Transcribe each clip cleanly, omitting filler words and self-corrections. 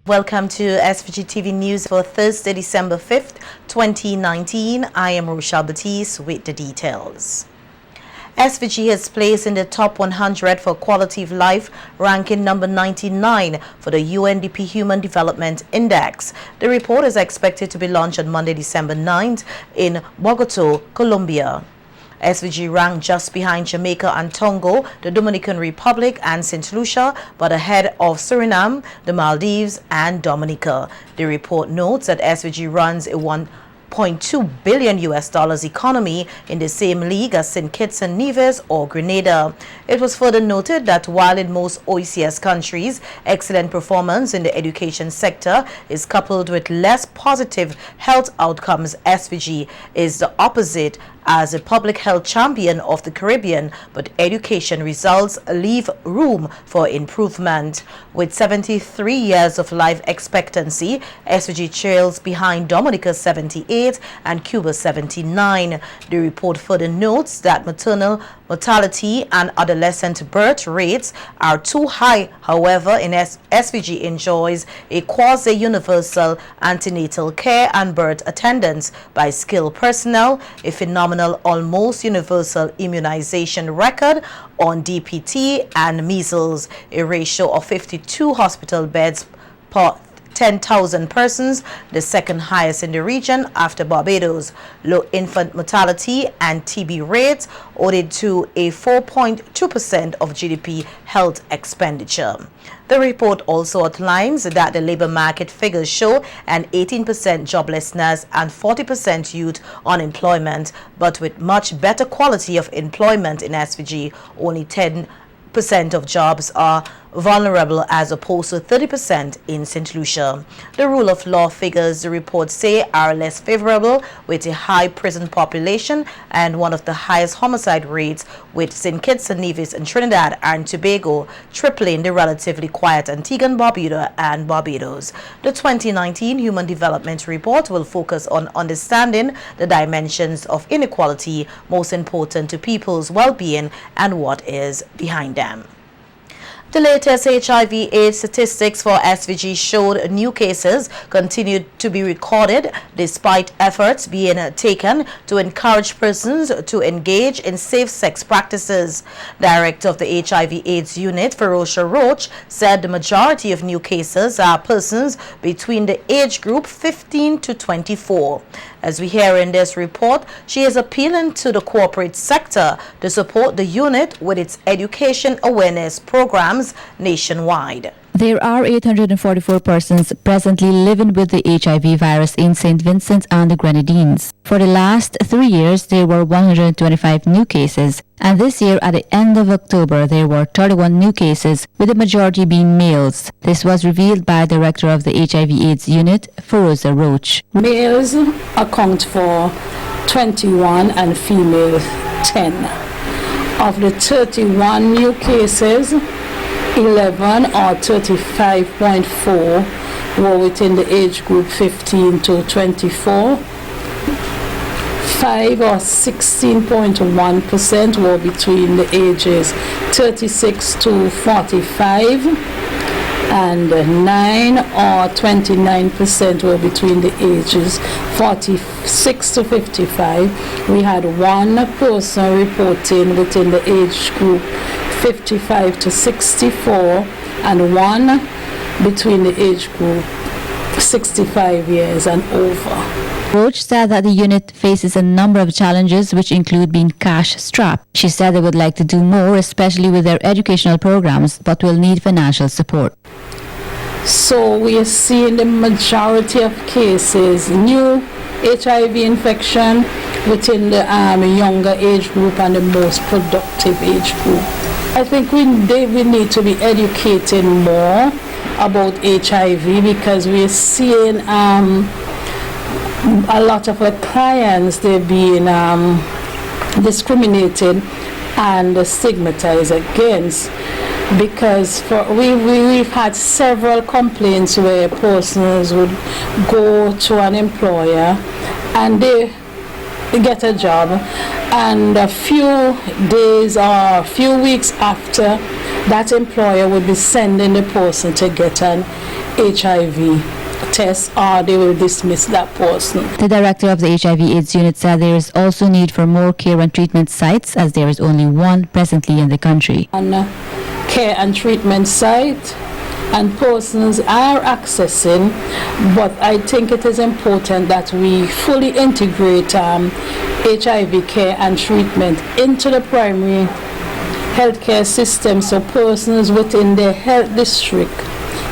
Welcome to SVG-TV News for Thursday, December 5th, 2019. I am Rochelle Batiste with the details. SVG has placed in the top 100 for quality of life, ranking number 99 for the UNDP Human Development Index. The report is expected to be launched on Monday, December 9th in Bogota, Colombia. SVG ranked just behind Jamaica and Togo, the Dominican Republic and St. Lucia, but ahead of Suriname, the Maldives and Dominica. The report notes that SVG runs a $1.2 billion economy in the same league as St. Kitts and Nevis or Grenada. It was further noted that while in most OECS countries, excellent performance in the education sector is coupled with less positive health outcomes, SVG is the opposite as a public health champion of the Caribbean, but education results leave room for improvement. With 73 years of life expectancy, SVG trails behind Dominica 78 and Cuba 79. The report further notes that maternal mortality and adolescent birth rates are too high. However, SVG enjoys a quasi-universal antenatal care and birth attendance by skilled personnel, a phenomenal almost universal immunization record on DPT and measles, a ratio of 52 hospital beds per 10,000 persons, the second highest in the region after Barbados. Low infant mortality and TB rates owed to a 4.2% of GDP health expenditure. The report also outlines that the labor market figures show an 18% joblessness and 40% youth unemployment, but with much better quality of employment in SVG, only 10% of jobs are vulnerable as opposed to 30% in St. Lucia. The rule of law figures, the reports say, are less favorable, with a high prison population and one of the highest homicide rates, with St. Kitts and Nevis and Trinidad and Tobago tripling the relatively quiet Antigua and Barbuda and Barbados. The 2019 Human Development Report will focus on understanding the dimensions of inequality most important to people's well-being and what is behind them. The latest HIV/AIDS statistics for SVG showed new cases continued to be recorded despite efforts being taken to encourage persons to engage in safe sex practices. Director of the HIV/AIDS unit, Ferocia Roach, said the majority of new cases are persons between the age group 15 to 24. As we hear in this report, she is appealing to the corporate sector to support the unit with its education awareness programs nationwide. There are 844 persons presently living with the HIV virus in St. Vincent and the Grenadines. For the last 3 years, there were 125 new cases, and this year at the end of October, there were 31 new cases, with the majority being males. This was revealed by Director of the HIV/AIDS unit, Ferocia Roach. Males account for 21 and females 10. Of the 31 new cases, 11 or 35.4 were within the age group 15 to 24. 5 or 16.1% were between the ages 36 to 45, and 9 or 29% were between the ages 46 to 55. We had one person reporting within the age group 55 to 64 and one between the age group 65 years and over. Roach said that the unit faces a number of challenges, which include being cash-strapped. She said they would like to do more, especially with their educational programs, but will need financial support. So we are seeing the majority of cases, new HIV infection within the younger age group and the most productive age group. I think we need to be educating more about HIV, because we're seeing a lot of our clients, they're being discriminated and stigmatized against, because we've had several complaints where persons would go to an employer and they get a job, and a few days or a few weeks after, that employer would be sending the person to get an HIV test, or they will dismiss that person. The director of the HIV/AIDS unit said there is also need for more care and treatment sites, as there is only one presently in the country. Care and treatment site, and persons are accessing, but I think it is important that we fully integrate HIV care and treatment into the primary healthcare system, so persons within their health district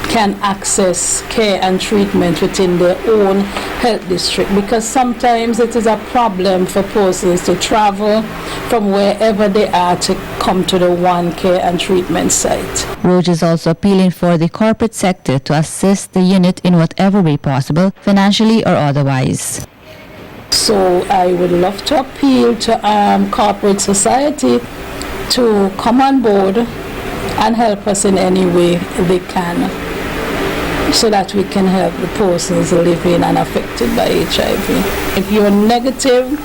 can access care and treatment within their own health district, because sometimes it is a problem for persons to travel from wherever they are to come to the one care and treatment site. Roach is also appealing for the corporate sector to assist the unit in whatever way possible, financially or otherwise. So I would love to appeal to corporate society to come on board and help us in any way they can, so that we can help the persons living and affected by HIV. If you're negative,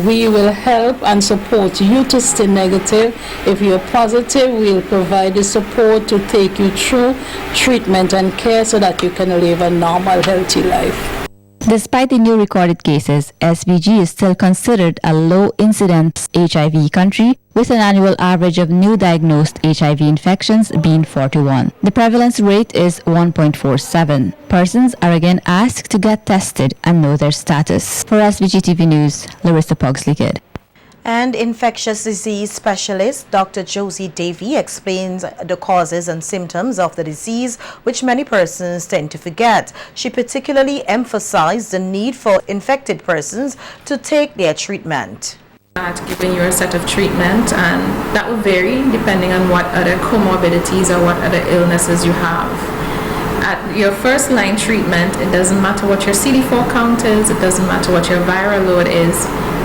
we will help and support you to stay negative. If you're positive, we'll provide the support to take you through treatment and care so that you can live a normal, healthy life. Despite the new recorded cases, SVG is still considered a low-incidence HIV country, with an annual average of new diagnosed HIV infections being 41. The prevalence rate is 1.47. Persons are again asked to get tested and know their status. For SVG-TV News, Larissa Pogsley-Kidd. And infectious disease specialist Dr. Josie Davy explains the causes and symptoms of the disease, which many persons tend to forget. She particularly emphasized the need for infected persons to take their treatment. Giving you a set of treatment, and that will vary depending on what other comorbidities or what other illnesses you have. At your first line treatment, it doesn't matter what your CD4 count is, it doesn't matter what your viral load is.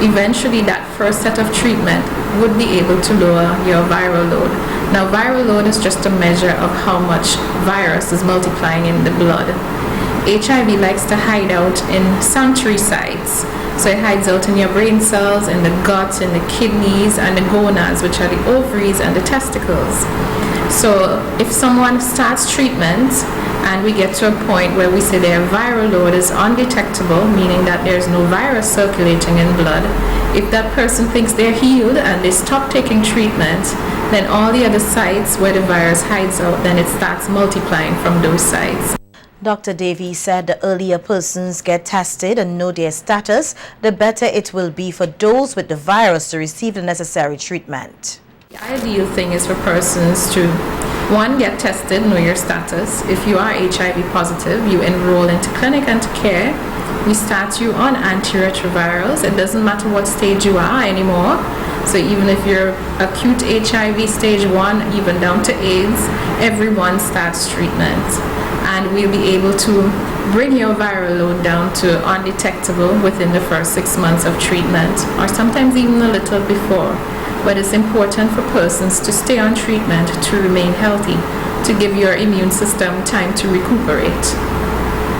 Eventually that first set of treatment would be able to lower your viral load. Now viral load is just a measure of how much virus is multiplying in the blood. HIV likes to hide out in sanctuary sites. So it hides out in your brain cells, in the gut, in the kidneys, and the gonads, which are the ovaries and the testicles. So if someone starts treatment and we get to a point where we say their viral load is undetectable, meaning that there's no virus circulating in blood, if that person thinks they're healed and they stop taking treatment, then all the other sites where the virus hides out, then it starts multiplying from those sites. Dr. Davy said the earlier persons get tested and know their status, the better it will be for those with the virus to receive the necessary treatment. The ideal thing is for persons to, one, get tested, know your status. If you are HIV positive, you enroll into clinic and to care. We start you on antiretrovirals. It doesn't matter what stage you are anymore. So even if you're acute HIV stage 1, even down to AIDS, everyone starts treatment. And we'll be able to bring your viral load down to undetectable within the first 6 months of treatment, or sometimes even a little before. But it's important for persons to stay on treatment to remain healthy, to give your immune system time to recuperate.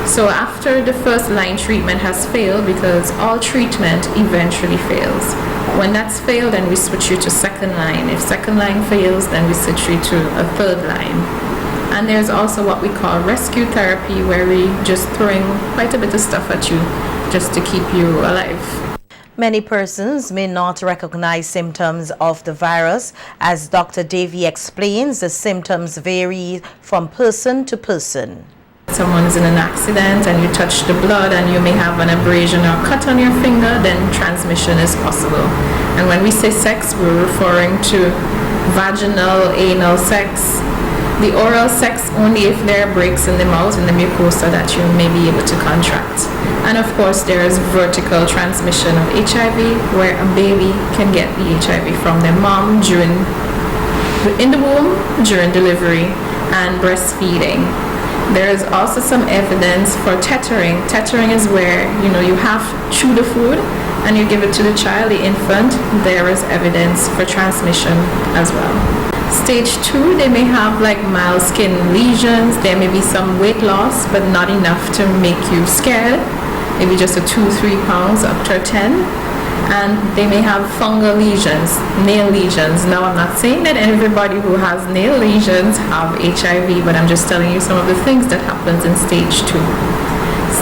So after the first line treatment has failed, because all treatment eventually fails. When that's failed, then we switch you to second line. If second line fails, then we switch you to a third line. And there's also what we call rescue therapy, where we just throwing quite a bit of stuff at you just to keep you alive. Many persons may not recognize symptoms of the virus. As Dr. Davy explains, the symptoms vary from person to person. Someone's in an accident and you touch the blood and you may have an abrasion or cut on your finger, then transmission is possible. And when we say sex, we're referring to vaginal, anal sex. The oral sex only if there are breaks in the mouth and the mucosa that you may be able to contract. And of course there is vertical transmission of HIV, where a baby can get the HIV from their mom in the womb, during delivery, and breastfeeding. There is also some evidence for tethering. Tethering is where you have chew the food and you give it to the child, the infant. There is evidence for transmission as well. Stage 2, they may have like mild skin lesions. There may be some weight loss, but not enough to make you scared. Maybe just a 2-3 pounds up to 10. and they may have fungal lesions, nail lesions. Now, I'm not saying that everybody who has nail lesions have HIV, but I'm just telling you some of the things that happens in stage 2.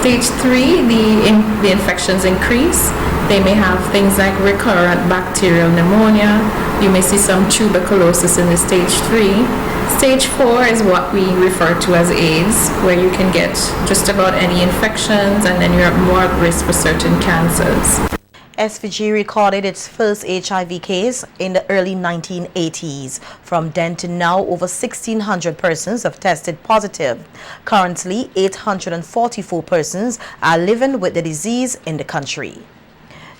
Stage 3, the infections increase. They may have things like recurrent bacterial pneumonia. You may see some tuberculosis in the stage 3. Stage 4 is what we refer to as AIDS, where you can get just about any infections and then you're at more at risk for certain cancers. SVG recorded its first HIV case in the early 1980s. From then to now, over 1,600 persons have tested positive. Currently, 844 persons are living with the disease in the country.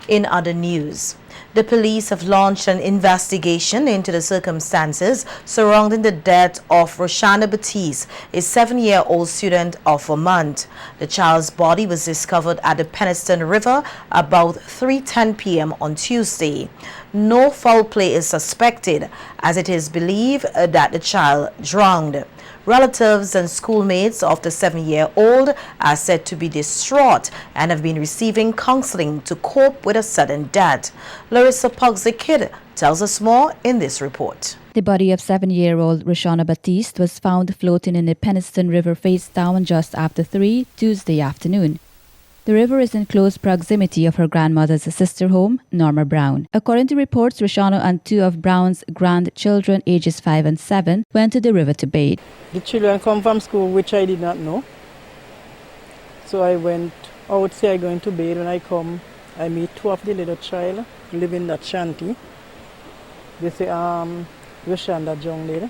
In other news, the police have launched an investigation into the circumstances surrounding the death of Roshana Batiste, a 7-year-old student of Vermont. The child's body was discovered at the Penistone River about 3:10 p.m. on Tuesday. No foul play is suspected, as it is believed that the child drowned. Relatives and schoolmates of the 7-year-old are said to be distraught and have been receiving counseling to cope with a sudden death. Larissa Pugsley-Kidd tells us more in this report. The body of 7-year-old Roshana Batiste was found floating in the Penistone River face down just after 3 Tuesday afternoon. The river is in close proximity of her grandmother's sister home, Norma Brown. According to reports, Roshana and 2 of Brown's grandchildren, ages 5 and 7, went to the river to bathe. The children come from school, which I did not know. So I went outside going to bathe. When I come, I meet 2 of the little child living in that shanty. They say, Roshanda Jungle.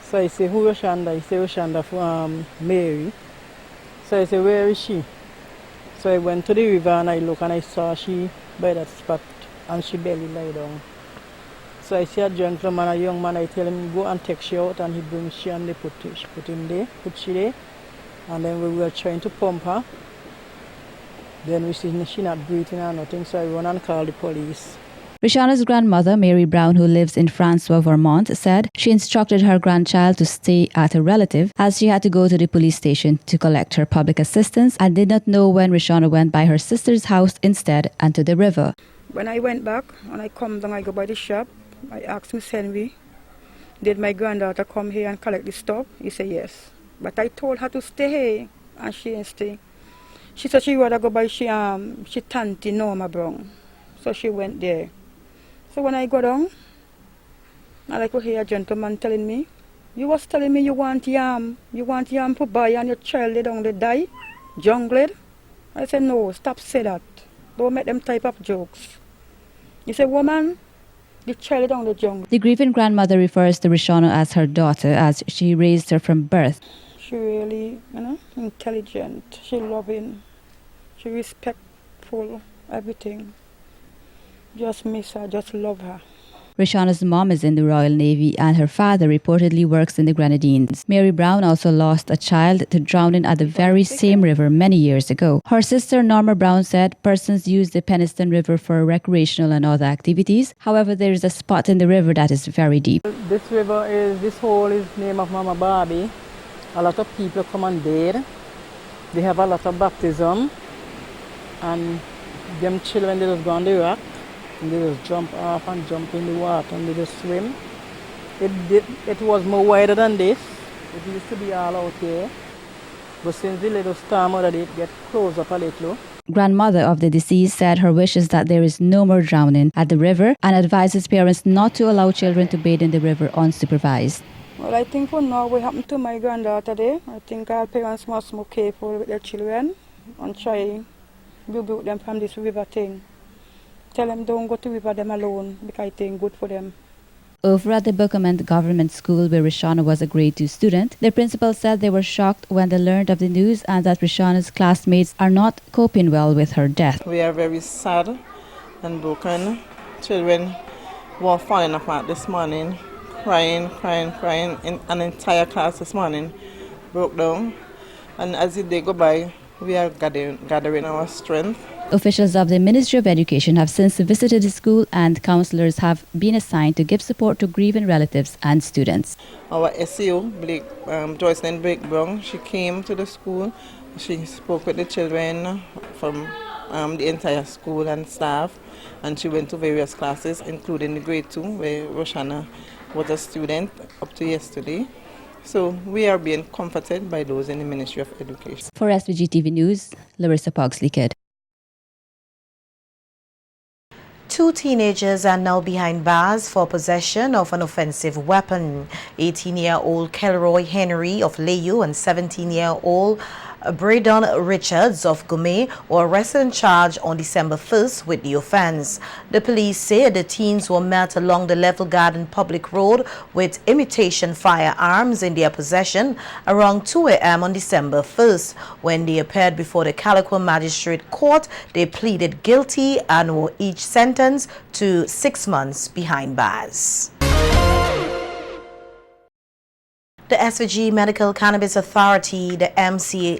So I say, who Roshanda? He say, Roshanda for Mary. So I say, where is she? So I went to the river and I look and I saw she by that spot and she barely lie down. So I see a gentleman, a young man, I tell him go and take she out and he brings she and they put him there, put she there. And then we were trying to pump her. Then we see she not breathing or nothing, so I run and call the police. Roshana's grandmother, Mary Brown, who lives in Francois, Vermont, said she instructed her grandchild to stay at a relative as she had to go to the police station to collect her public assistance and did not know when Roshana went by her sister's house instead and to the river. When I went back and I come down, I go by the shop, I asked Miss Henry, did my granddaughter come here and collect the stuff? He said yes. But I told her to stay here and she didn't stay. She said she rather go by she Tante Norma Brown. So she went there. So when I go down, I could hear a gentleman telling me, you was telling me you want yam to buy and your child they down they die, jungled. I said no, stop say that. Don't make them type of jokes. He said, woman, the child down the jungle. The grieving grandmother refers to Roshana as her daughter as she raised her from birth. She really, intelligent, she loving, she respectful, everything. Just miss her, just love her. Roshana's mom is in the Royal Navy and her father reportedly works in the Grenadines. Mary Brown also lost a child to drowning at the very same river many years ago. Her sister Norma Brown said persons use the Penistone River for recreational and other activities. However, there is a spot in the river that is very deep. This hole is named of Mama Barbie. A lot of people come and bathe. They have a lot of baptism. And them children, they just go on the rock. And they just jump off and jump in the water and they just swim. It was more wider than this. It used to be all out here. But since the little storm out of it get closed up a little. Grandmother of the deceased said her wish is that there is no more drowning at the river and advises parents not to allow children to bathe in the river unsupervised. Well, I think for now what happened to my granddaughter there, I think our parents must be more careful with their children and try to rebuke them from this river thing. Tell them don't go to river them alone because I think good for them. Over at the Bookament Government School where Roshana was a grade 2 student, the principal said they were shocked when they learned of the news and that Roshana's classmates are not coping well with her death. We are very sad and broken. Children were falling apart this morning, crying. An entire class this morning broke down. And as the day go by, we are gathering our strength. Officials of the Ministry of Education have since visited the school and counselors have been assigned to give support to grieving relatives and students. Our SEO, Joycelyn Blake Brown, she came to the school. She spoke with the children from the entire school and staff, and she went to various classes, including the grade 2, where Roshana was a student up to yesterday. So we are being comforted by those in the Ministry of Education. For SVG-TV News, Larissa Pogsley-Kidd. 2 teenagers are now behind bars for possession of an offensive weapon. 18-year-old Kelroy Henry of Layu and 17-year-old Braydon Richards of Gomé were arrested and charged on December 1st with the offense. The police say the teens were met along the Level Garden Public Road with imitation firearms in their possession around 2 a.m. on December 1st. When they appeared before the Calico Magistrate Court, they pleaded guilty and were each sentenced to 6 months behind bars. The SVG Medical Cannabis Authority, the MCA,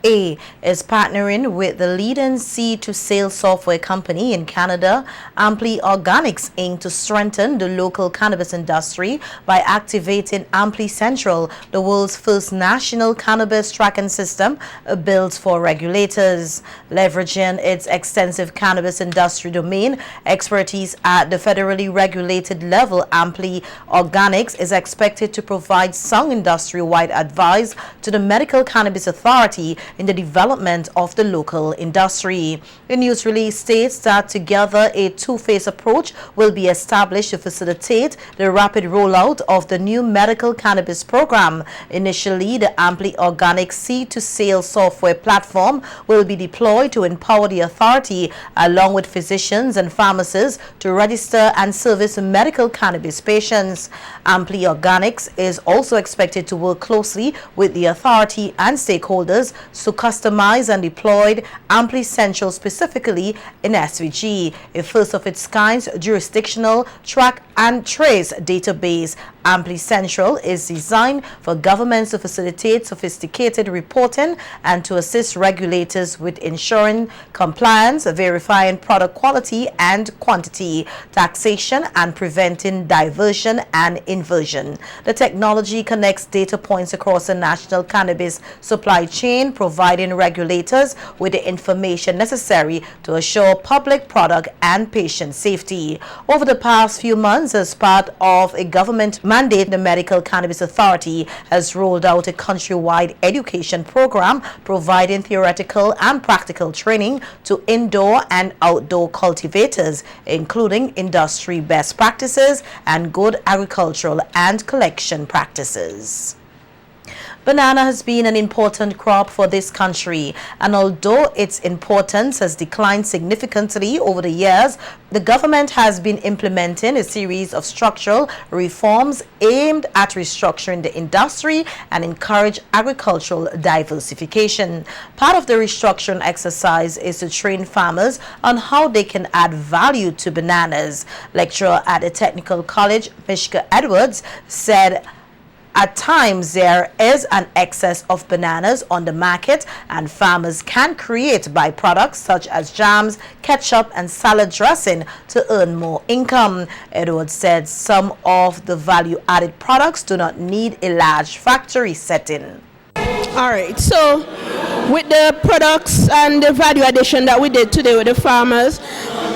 is partnering with the leading seed-to-sale software company in Canada, Ampli Organics Inc., to strengthen the local cannabis industry by activating Ampli Central, the world's first national cannabis tracking system built for regulators. Leveraging its extensive cannabis industry domain expertise at the federally regulated level, Ampli Organics is expected to provide sound industry-wide advice to the Medical Cannabis Authority in the development of the local industry. The news release states that together a two-phase approach will be established to facilitate the rapid rollout of the new medical cannabis program. Initially, the Ampli Organic seed-to-sale software platform will be deployed to empower the authority along with physicians and pharmacists to register and service medical cannabis patients. Ampli Organics is also expected to work closely with the authority and stakeholders to customize and deploy Ampli Central specifically in SVG, a first of its kind jurisdictional track and trace database. Ampli Central is designed for governments to facilitate sophisticated reporting and to assist regulators with ensuring compliance, verifying product quality and quantity, taxation, and preventing diversion and inversion. The technology connects data points across the national cannabis supply chain, providing regulators with the information necessary to assure public product and patient safety. Over the past few months, as part of a government mandate, the Medical Cannabis Authority has rolled out a countrywide education program providing theoretical and practical training to indoor and outdoor cultivators, including industry best practices and good agricultural and collection practices. Banana has been an important crop for this country, and although its importance has declined significantly over the years, the government has been implementing a series of structural reforms aimed at restructuring the industry and encourage agricultural diversification. Part of the restructuring exercise is to train farmers on how they can add value to bananas. Lecturer at the Technical College, Mishka Edwards, said at times there is an excess of bananas on the market and farmers can create byproducts such as jams, ketchup and salad dressing to earn more income. Edwards said some of the value-added products do not need a large factory setting. All right, so with the products and the value addition that we did today with the farmers,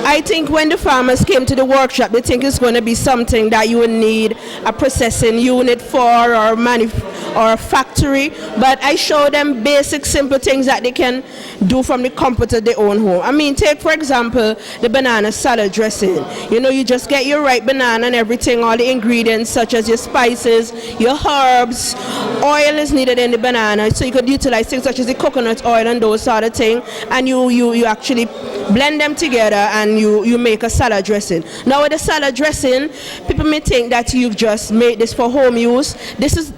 I think when the farmers came to the workshop, they think it's going to be something that you would need a processing unit for or a factory, but I show them basic simple things that they can do from the comfort of their own home. I mean, take for example the banana salad dressing. You know, you just get your ripe banana and everything, all the ingredients such as your spices, your herbs, oil is needed in the banana, so you could utilize things such as the coconut oil and those sort of things, and you actually blend them together and you make a salad dressing. Now with the salad dressing, people may think that you've just made this for home use. This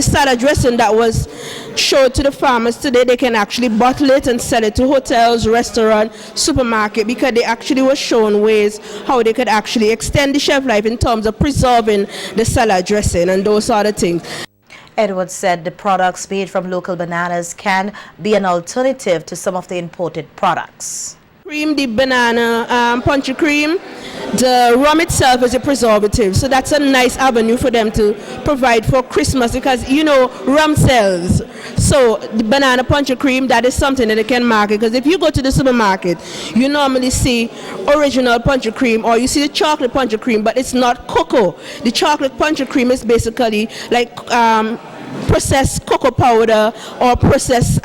salad dressing that was showed to the farmers today, they can actually bottle it and sell it to hotels, restaurants, supermarket, because they actually were shown ways how they could actually extend the shelf life in terms of preserving the salad dressing and those sort of things. Edwards said the products made from local bananas can be an alternative to some of the imported products. Cream, the banana punchy cream, the rum itself is a preservative, so that's a nice avenue for them to provide for Christmas, because you know rum sells. So the banana punch cream, that is something that they can market, because if you go to the supermarket, you normally see original punch cream, or you see the chocolate punch cream, but it's not cocoa. The chocolate punch cream is basically like processed cocoa powder or processed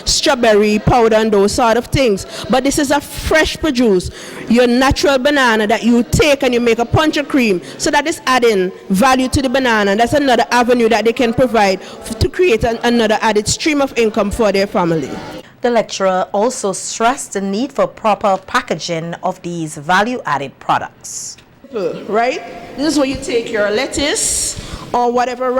strawberry powder and those sort of things. But this is a fresh produce, your natural banana that you take and you make a punch cream. So that is adding value to the banana. That's another avenue that they can provide to create another added stream of income for their family. The lecturer also stressed the need for proper packaging of these value-added products. Right? This is where you take your lettuce or whatever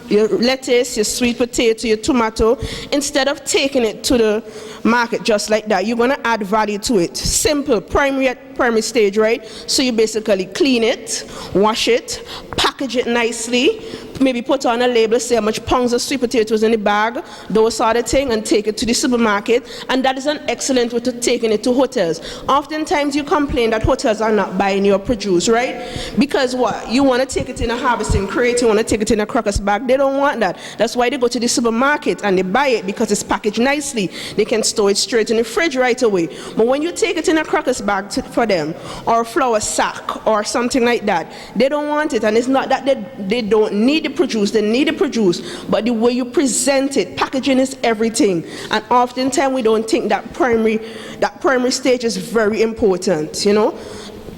your lettuce, your sweet potato, your tomato. Instead of taking it to the market just like that, you're going to add value to it. Simple, primary stage, right? So you basically clean it, wash it, package it nicely, maybe put on a label, say how much pounds of sweet potatoes in the bag, those sort of thing, and take it to the supermarket. And that is an excellent way to taking it to hotels. Oftentimes you complain that hotels are not buying your produce, right? Because what? You want to take it in a harvesting crate, you want to take it in a crocus bag. They don't want that. That's why they go to the supermarket and they buy it, because it's packaged nicely. They can store it straight in the fridge right away. But when you take it in a crocus bag for them, or a flour sack or something like that, they don't want it. And it's not that they don't need the produce, they need the produce, but the way you present it, packaging is everything. And oftentimes we don't think that primary stage is very important, you know.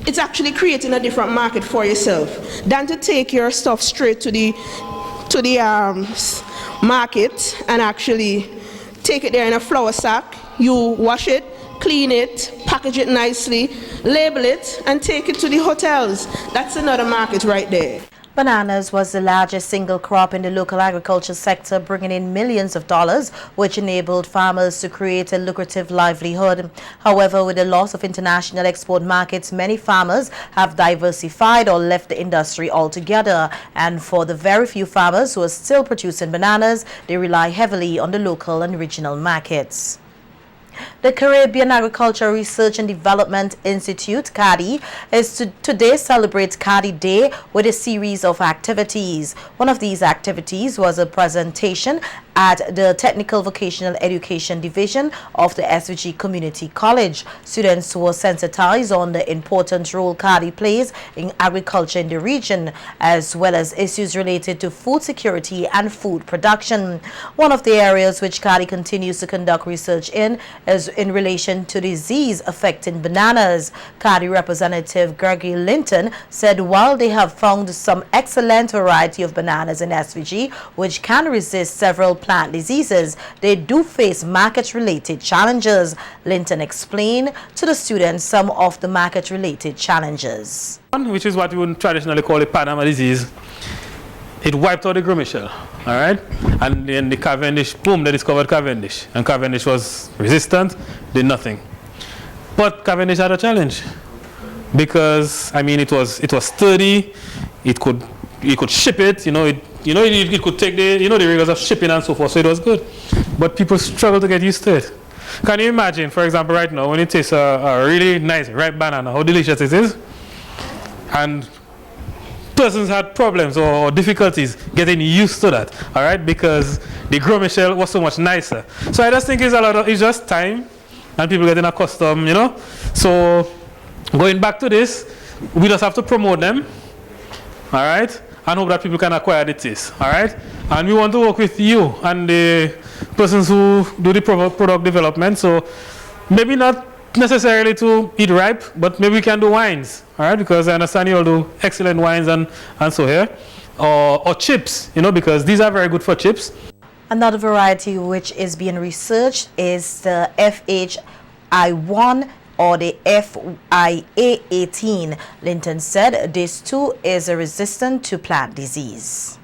It's actually creating a different market for yourself than to take your stuff straight to the market and actually take it there in a flour sack. You wash it, clean it, package it nicely, label it, and take it to the hotels. That's another market right there. Bananas was the largest single crop in the local agriculture sector, bringing in millions of dollars, which enabled farmers to create a lucrative livelihood. However, with the loss of international export markets, many farmers have diversified or left the industry altogether. And for the very few farmers who are still producing bananas, they rely heavily on the local and regional markets. The Caribbean Agriculture Research and Development Institute, CADI, today celebrates CADI Day with a series of activities. One of these activities was a presentation at the Technical Vocational Education Division of the SVG Community College. Students were sensitized on the important role CADI plays in agriculture in the region, as well as issues related to food security and food production. One of the areas which CADI continues to conduct research in is in relation to disease affecting bananas. CADI representative Gregory Linton said while they have found some excellent variety of bananas in SVG which can resist several plant diseases, they do face market-related challenges. Linton explained to the students some of the market-related challenges. Which is what we would traditionally call a Panama disease. It wiped out the Grommichel, all right? And then the Cavendish, boom, they discovered Cavendish. And Cavendish was resistant, did nothing. But Cavendish had a challenge because, I mean, it was sturdy, you could ship it, it could take the rigors of shipping and so forth, so it was good. But people struggle to get used to it. Can you imagine, for example, right now, when you taste a really nice ripe banana, how delicious it is? And persons had problems or difficulties getting used to that, all right, because the Grommichel was so much nicer. So I just think it's just time and people getting accustomed, So going back to this, we just have to promote them, all right, and hope that people can acquire the taste, all right. And we want to work with you and the persons who do the product development. So maybe not necessarily to eat ripe, but maybe we can do wines, all right, because I understand you all do excellent wines and so here, or chips, because these are very good for chips. Another variety which is being researched is the FHI1 or the FIA18. Linton said this too is resistant to plant disease.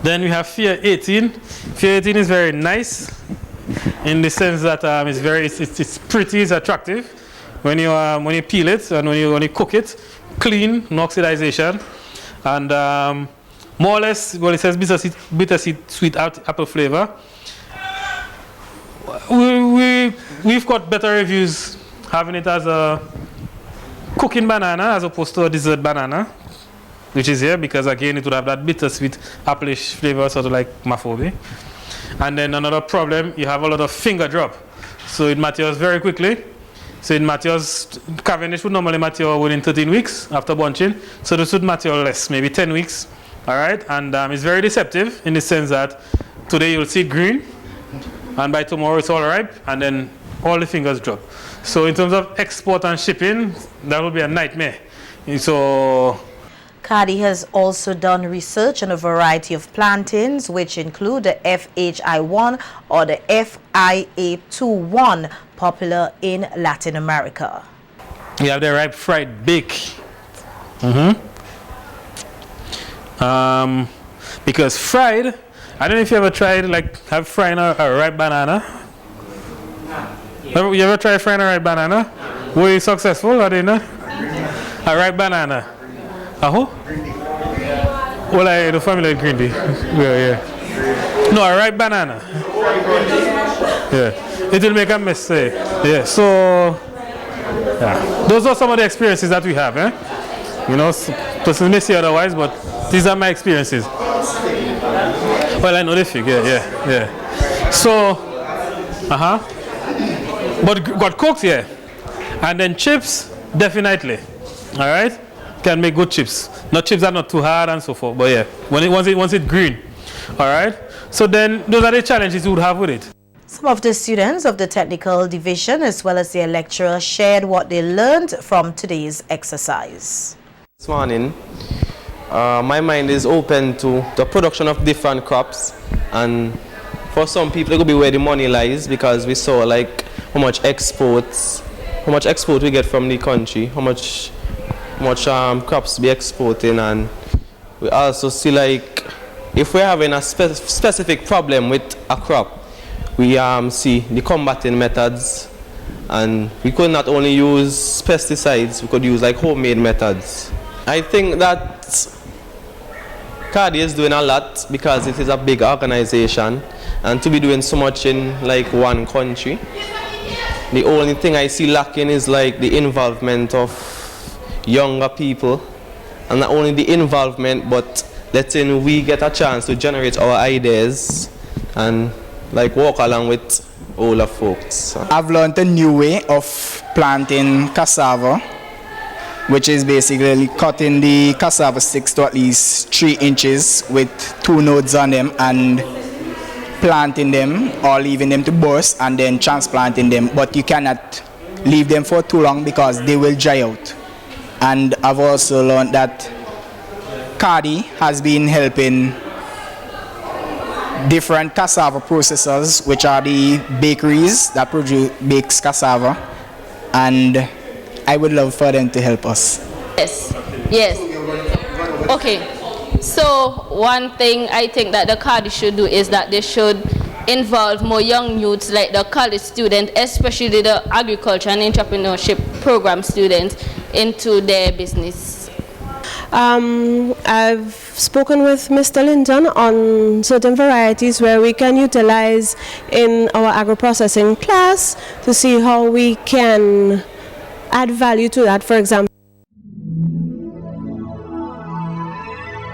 Then we have FIA18. FIA18 is very nice in the sense that it's pretty, it's attractive when you peel it and when you cook it, clean, no oxidization, and more or less, well, it says bitter sweet apple flavor. We've got better reviews having it as a cooking banana as opposed to a dessert banana, which is here because again it would have that bittersweet appleish flavor, sort of like mafobi. And then another problem, you have a lot of finger drop. So it matures very quickly. So it matures, Cavendish would normally mature within 13 weeks after bunching. So this would mature less, maybe 10 weeks. All right, and it's very deceptive in the sense that today you'll see green, and by tomorrow it's all ripe, and then all the fingers drop. So in terms of export and shipping, that will be a nightmare. So CADI has also done research on a variety of plantains, which include the FHI1 or the FIA21, popular in Latin America. You have the ripe fried bake. Because fried, I don't know if you ever tried have frying a ripe banana. You ever tried frying a ripe banana? Were you successful or didn't? A ripe banana. Well, I the family of green tea. Yeah. No, a ripe banana. Yeah. It will make a mess. Yeah. So, yeah. Those are some of the experiences that we have. You know, persons may say otherwise, but these are my experiences. Well, I know the fig. Yeah. So, But got cooked, yeah. And then chips, definitely. All right. Can make good chips. Not chips that are not too hard and so forth, but yeah, once it's green. All right. So then those are the challenges you would have with it. Some of the students of the technical division as well as their lecturer shared what they learned from today's exercise. This morning, my mind is open to the production of different crops, and for some people it could be where the money lies, because we saw like how much export we get from the country, how much crops we exporting, and we also see like if we're having a specific problem with a crop, we see the combating methods, and we could not only use pesticides, we could use like homemade methods. I think that CADI is doing a lot because it is a big organization, and to be doing so much in like one country, the only thing I see lacking is like the involvement of younger people, and not only the involvement, but letting we get a chance to generate our ideas and like walk along with older folks. I've learned a new way of planting cassava, which is basically cutting the cassava sticks to at least 3 inches with 2 nodes on them and planting them or leaving them to burst and then transplanting them. But you cannot leave them for too long because they will dry out. And I've also learned that CADI has been helping different cassava processors, which are the bakeries that bakes cassava, and I would love for them to help us. Yes. Okay. So one thing I think that the CADI should do is that they should involve more young youths like the college students, especially the agriculture and entrepreneurship program students, into their business. I've spoken with Mr. Linton on certain varieties where we can utilize in our agro-processing class to see how we can add value to that. For example,